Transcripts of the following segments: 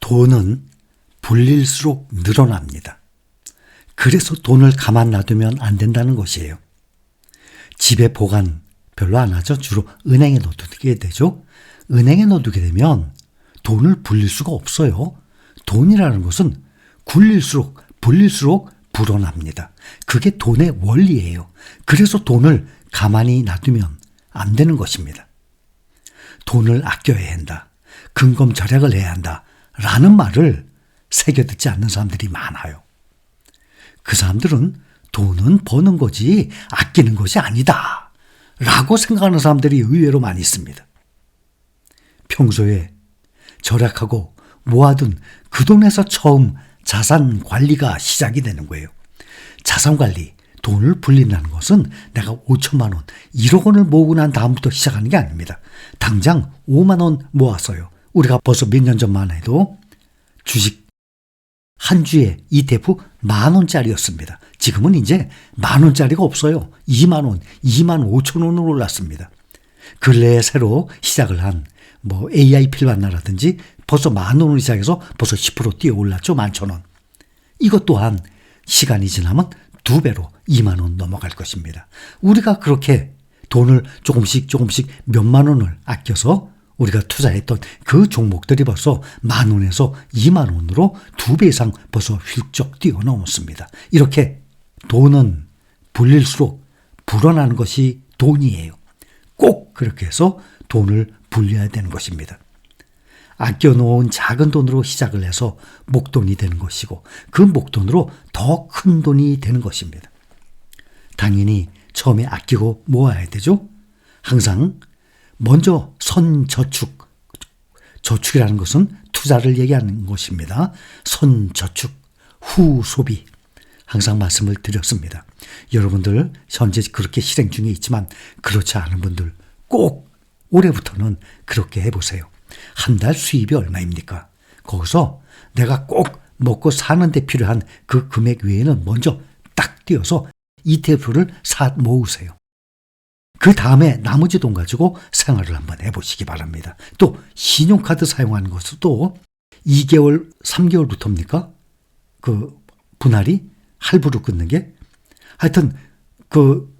돈은 불릴수록 늘어납니다. 그래서 돈을 가만 놔두면 안 된다는 것이에요. 집에 보관 별로 안 하죠. 주로 은행에 넣어두게 되죠. 은행에 넣어두게 되면 돈을 불릴 수가 없어요. 돈이라는 것은 굴릴수록 불릴수록 불어납니다. 그게 돈의 원리예요. 그래서 돈을 가만히 놔두면 안 되는 것입니다. 돈을 아껴야 한다. 근검절약을 해야 한다. 라는 말을 새겨듣지 않는 사람들이 많아요. 그 사람들은 돈은 버는 거지 아끼는 것이 아니다. 라고 생각하는 사람들이 의외로 많이 있습니다. 평소에 절약하고 모아둔 그 돈에서 처음 자산 관리가 시작이 되는 거예요. 자산 관리, 돈을 불린다는 것은 내가 5천만 원, 1억 원을 모으고 난 다음부터 시작하는 게 아닙니다. 당장 5만 원 모았어요. 우리가 벌써 몇 년 전만 해도 주식 한 주에 ETF 10,000원짜리였습니다. 지금은 이제 10,000원짜리가 없어요. 2만 원, 2만 5천 원으로 올랐습니다. 근래에 새로 시작을 한 AI 필반나라든지 벌써 10,000원으로 시작해서 벌써 10% 뛰어 올랐죠. 11,000원. 이것 또한 시간이 지나면 2배로 2만 원 넘어갈 것입니다. 우리가 그렇게 돈을 조금씩 몇만 원을 아껴서 우리가 투자했던 그 종목들이 벌써 10,000원에서 2만 원으로 2배 이상 벌써 훌쩍 뛰어넘었습니다. 이렇게 돈은 불릴수록 불어나는 것이 돈이에요. 꼭 그렇게 해서 돈을 불려야 되는 것입니다. 아껴놓은 작은 돈으로 시작을 해서 목돈이 되는 것이고 그 목돈으로 더 큰 돈이 되는 것입니다. 당연히 처음에 아끼고 모아야 되죠. 항상 먼저 선저축, 저축이라는 것은 투자를 얘기하는 것입니다. 선저축, 후소비. 항상 말씀을 드렸습니다. 여러분들 현재 그렇게 실행 중에 있지만 그렇지 않은 분들 꼭 올해부터는 그렇게 해보세요. 한 달 수입이 얼마입니까? 거기서 내가 꼭 먹고 사는 데 필요한 그 금액 외에는 먼저 딱 띄어서 ETF를 모으세요. 그 다음에 나머지 돈 가지고 생활을 한번 해보시기 바랍니다. 또 신용카드 사용하는 것도 2개월, 3개월부터입니까? 그 분할이 할부로 끊는 게? 하여튼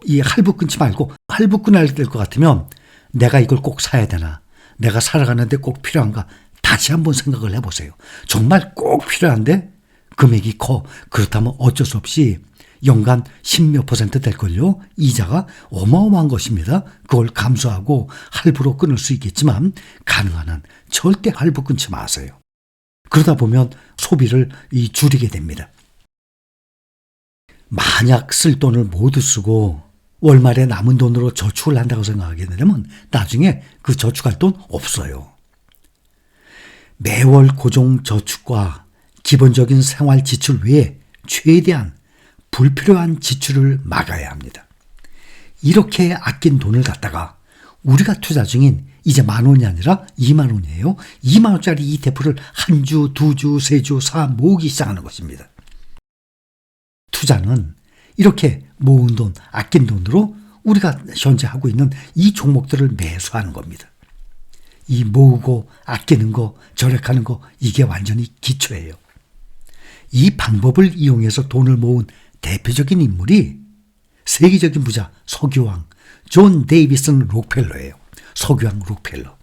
이 할부 끊지 말고 할부 끊어야 될 것 같으면 내가 이걸 꼭 사야 되나? 내가 살아가는데 꼭 필요한가? 다시 한번 생각을 해보세요. 정말 꼭 필요한데 금액이 커. 그렇다면 어쩔 수 없이 연간 10몇 % 될걸요. 이자가 어마어마한 것입니다. 그걸 감수하고 할부로 끊을 수 있겠지만 가능한 한 절대 할부 끊지 마세요. 그러다 보면 소비를 줄이게 됩니다. 만약 쓸 돈을 모두 쓰고 월말에 남은 돈으로 저축을 한다고 생각하게 되면 나중에 그 저축할 돈 없어요. 매월 고정 저축과 기본적인 생활 지출 외에 최대한 불필요한 지출을 막아야 합니다. 이렇게 아낀 돈을 갖다가 우리가 투자 중인 이제 10,000원이 아니라 2만 원이에요. 2만 원짜리 ETF를 한 주, 2주, 3주, 4 모으기 시작하는 것입니다. 투자는 이렇게 모은 돈, 아낀 돈으로 우리가 현재 하고 있는 이 종목들을 매수하는 겁니다. 이 모으고 아끼는 거, 절약하는 거 이게 완전히 기초예요. 이 방법을 이용해서 돈을 모은 대표적인 인물이 세계적인 부자 석유왕 존 데이비슨 록펠러예요. 석유왕 록펠러.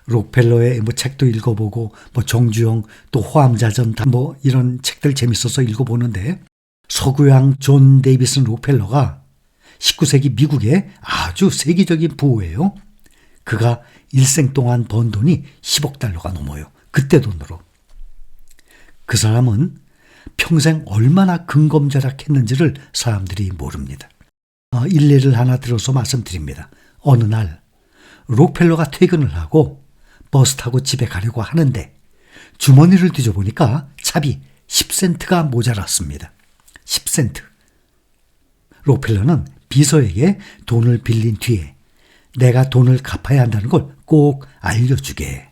록펠러의 책도 읽어보고 정주영 또 호암자전 다 이런 책들 재밌어서 읽어보는데 석유왕 존 데이비슨 록펠러가 19세기 미국의 아주 세계적인 부호예요. 그가 일생 동안 번 돈이 10억 달러가 넘어요. 그때 돈으로. 그 사람은 평생 얼마나 근검절약했는지를 사람들이 모릅니다. 일례를 하나 들어서 말씀드립니다. 어느 날 록펠러가 퇴근을 하고 버스 타고 집에 가려고 하는데 주머니를 뒤져보니까 차비 10센트가 모자랐습니다. 10센트. 록펠러는 비서에게 돈을 빌린 뒤에 내가 돈을 갚아야 한다는 걸 꼭 알려주게.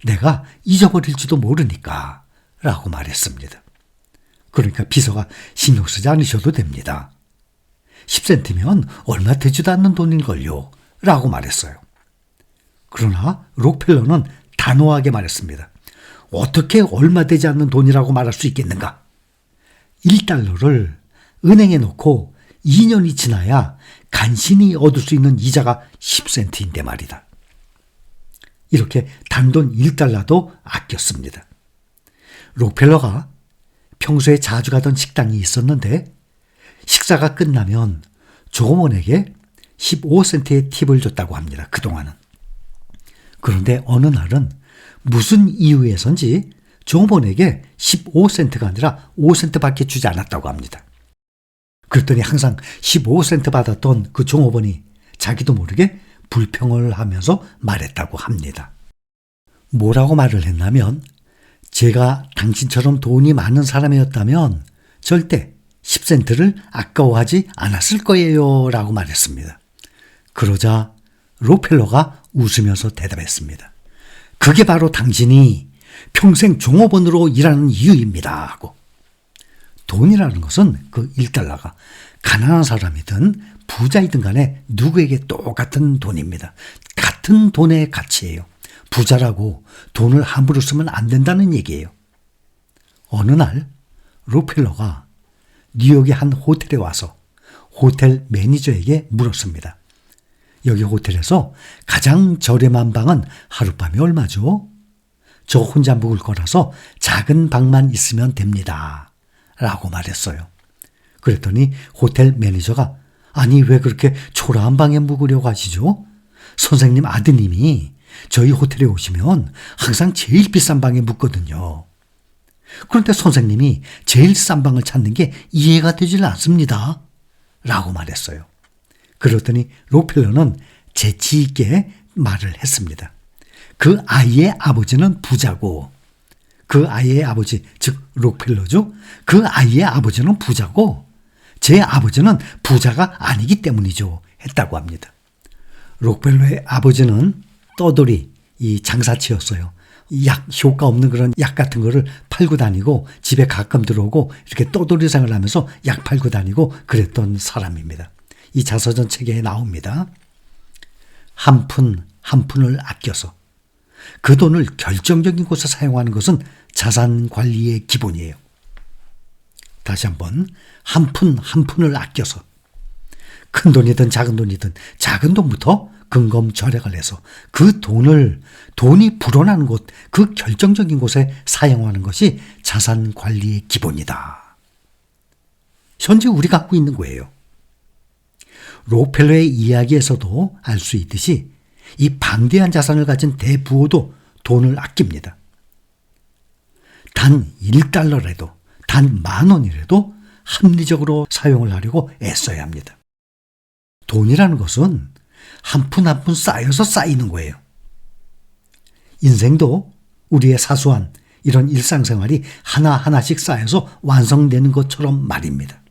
내가 잊어버릴지도 모르니까 라고 말했습니다. 그러니까 비서가 신경 쓰지 않으셔도 됩니다. 10센트면 얼마 되지도 않는 돈일걸요 라고 말했어요. 그러나 록펠러는 단호하게 말했습니다. 어떻게 얼마 되지 않는 돈이라고 말할 수 있겠는가? 1달러를 은행에 놓고 2년이 지나야 간신히 얻을 수 있는 이자가 10센트인데 말이다. 이렇게 단돈 1달러도 아꼈습니다. 록펠러가 평소에 자주 가던 식당이 있었는데 식사가 끝나면 종업원에게 15센트의 팁을 줬다고 합니다. 그동안은. 그런데 어느 날은 무슨 이유에선지 종업원에게 15센트가 아니라 5센트밖에 주지 않았다고 합니다. 그랬더니 항상 15센트 받았던 그 종업원이 자기도 모르게 불평을 하면서 말했다고 합니다. 뭐라고 말을 했냐면 제가 당신처럼 돈이 많은 사람이었다면 절대 10센트를 아까워하지 않았을 거예요 라고 말했습니다. 그러자 록펠러가 웃으면서 대답했습니다. 그게 바로 당신이 평생 종업원으로 일하는 이유입니다 하고. 돈이라는 것은 그 1달러가 가난한 사람이든 부자이든 간에 누구에게 똑같은 돈입니다. 같은 돈의 가치예요. 부자라고 돈을 함부로 쓰면 안 된다는 얘기예요. 어느 날 록펠러가 뉴욕의 한 호텔에 와서 호텔 매니저에게 물었습니다. 여기 호텔에서 가장 저렴한 방은 하룻밤이 얼마죠? 저 혼자 묵을 거라서 작은 방만 있으면 됩니다. 라고 말했어요. 그랬더니 호텔 매니저가 아니 왜 그렇게 초라한 방에 묵으려고 하시죠? 선생님 아드님이 저희 호텔에 오시면 항상 제일 비싼 방에 묵거든요. 그런데 선생님이 제일 싼 방을 찾는 게 이해가 되질 않습니다. 라고 말했어요. 그랬더니 록펠러는 재치 있게 말을 했습니다. 그 아이의 아버지는 부자고 그 아이의 아버지 즉 록펠러죠. 그 아이의 아버지는 부자고 제 아버지는 부자가 아니기 때문이죠. 했다고 합니다. 록펠러의 아버지는 떠돌이 이 장사치였어요. 약 효과 없는 그런 약 같은 거를 팔고 다니고 집에 가끔 들어오고 이렇게 떠돌이 생활을 하면서 약 팔고 다니고 그랬던 사람입니다. 이 자서전 책에 나옵니다. 한 푼 한 푼을 아껴서 그 돈을 결정적인 곳에 사용하는 것은 자산 관리의 기본이에요. 다시 한번 한 푼 한 푼을 아껴서 큰 돈이든 작은 돈이든 작은 돈부터 근검절약을 해서 그 돈이 불어나는 곳, 그 결정적인 곳에 사용하는 것이 자산 관리의 기본이다. 현재 우리가 하고 있는 거예요. 록펠러의 이야기에서도 알 수 있듯이 이 방대한 자산을 가진 대부호도 돈을 아낍니다. 단 1달러라도, 단 10,000원이라도 합리적으로 사용을 하려고 애써야 합니다. 돈이라는 것은 한 푼 한 푼 쌓여서 쌓이는 거예요. 인생도 우리의 사소한 이런 일상생활이 하나하나씩 쌓여서 완성되는 것처럼 말입니다.